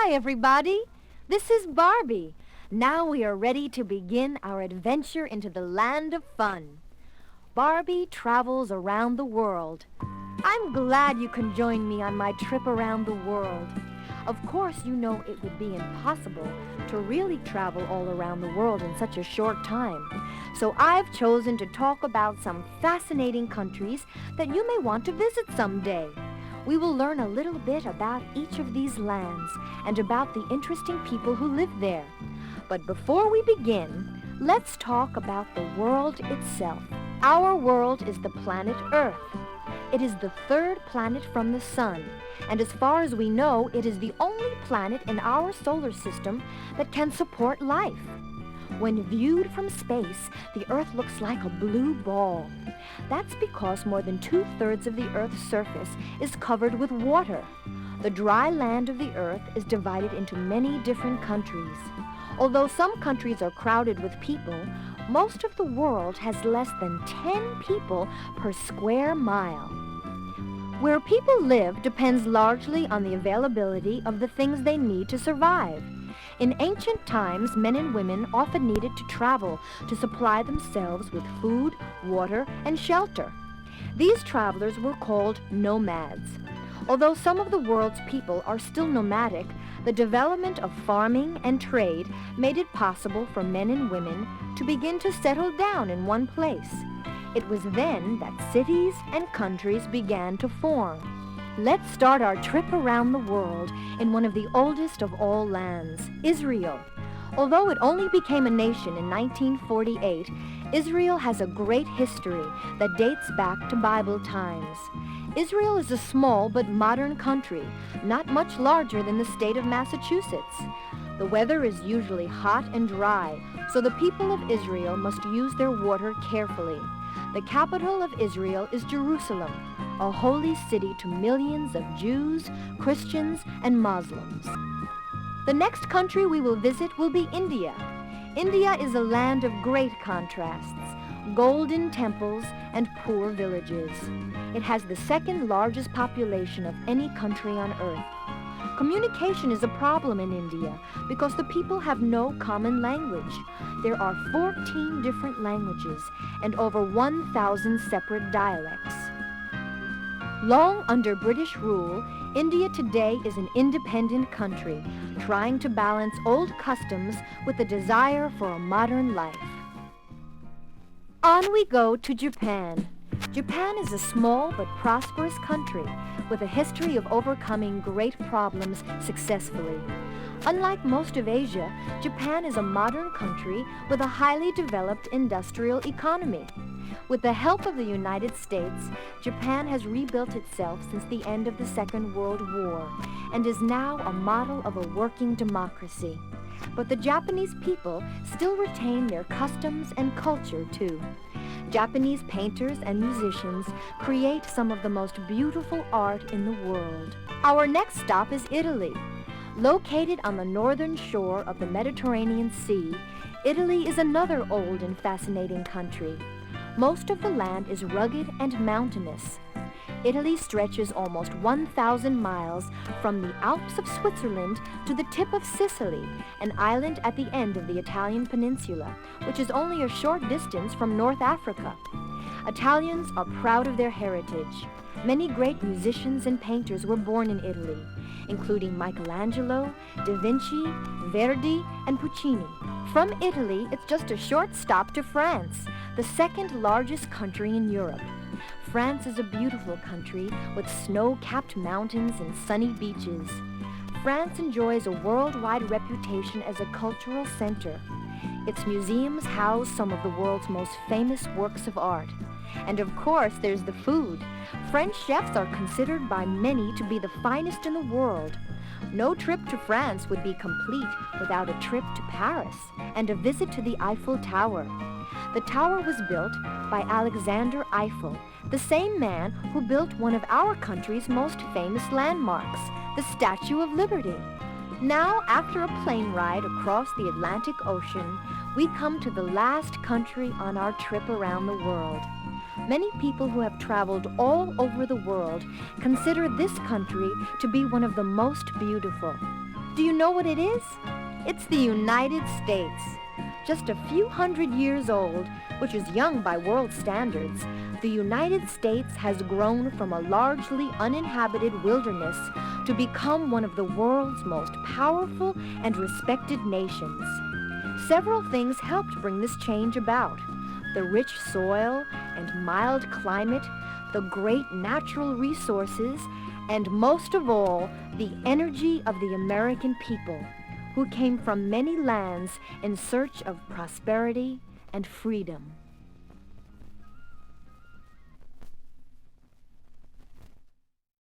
Hi, everybody. This is Barbie. Now we are ready to begin our adventure into the land of fun. Barbie travels around the world. I'm glad you can join me on my trip around the world. Of course, you know it would be impossible to really travel all around the world in such a short time. So I've chosen to talk about some fascinating countries that you may want to visit someday. We will learn a little bit about each of these lands and about the interesting people who live there. But before we begin, let's talk about the world itself. Our world is the planet Earth. It is the third planet from the sun, and as far as we know, it is the only planet in our solar system that can support life. When viewed from space, the Earth looks like a blue ball. That's because more than 2/3 of the Earth's surface is covered with water. The dry land of the Earth is divided into many different countries. Although some countries are crowded with people, most of the world has less than 10 people per square mile. Where people live depends largely on the availability of the things they need to survive. In ancient times, men and women often needed to travel to supply themselves with food, water, and shelter. These travelers were called nomads. Although some of the world's people are still nomadic, the development of farming and trade made it possible for men and women to begin to settle down in one place. It was then that cities and countries began to form. Let's start our trip around the world in one of the oldest of all lands, Israel. Although it only became a nation in 1948, Israel has a great history that dates back to Bible times. Israel is a small but modern country, not much larger than the state of Massachusetts. The weather is usually hot and dry, so the people of Israel must use their water carefully. The capital of Israel is Jerusalem, a holy city to millions of Jews, Christians, and Muslims. The next country we will visit will be India. India is a land of great contrasts, golden temples and poor villages. It has the second largest population of any country on earth. Communication is a problem in India because the people have no common language. There are 14 different languages and over 1,000 separate dialects. Long under British rule, India today is an independent country, trying to balance old customs with the desire for a modern life. On we go to Japan. Japan is a small but prosperous country with a history of overcoming great problems successfully. Unlike most of Asia, Japan is a modern country with a highly developed industrial economy. With the help of the United States, Japan has rebuilt itself since the end of the Second World War and is now a model of a working democracy. But the Japanese people still retain their customs and culture too. Japanese painters and musicians create some of the most beautiful art in the world. Our next stop is Italy. Located on the northern shore of the Mediterranean Sea, Italy is another old and fascinating country. Most of the land is rugged and mountainous. Italy stretches almost 1,000 miles from the Alps of Switzerland to the tip of Sicily, an island at the end of the Italian peninsula, which is only a short distance from North Africa. Italians are proud of their heritage. Many great musicians and painters were born in Italy, including Michelangelo, Da Vinci, Verdi, and Puccini. From Italy, it's just a short stop to France, the second largest country in Europe. France is a beautiful country with snow-capped mountains and sunny beaches. France enjoys a worldwide reputation as a cultural center. Its museums house some of the world's most famous works of art. And of course, there's the food. French chefs are considered by many to be the finest in the world. No trip to France would be complete without a trip to Paris and a visit to the Eiffel Tower. The tower was built by Alexander Eiffel, the same man who built one of our country's most famous landmarks, the Statue of Liberty. Now, after a plane ride across the Atlantic Ocean, we come to the last country on our trip around the world. Many people who have traveled all over the world consider this country to be one of the most beautiful. Do you know what it is? It's the United States. Just a few hundred years old, which is young by world standards, the United States has grown from a largely uninhabited wilderness to become one of the world's most powerful and respected nations. Several things helped bring this change about. The rich soil and mild climate, the great natural resources, and most of all, the energy of the American people, who came from many lands in search of prosperity and freedom.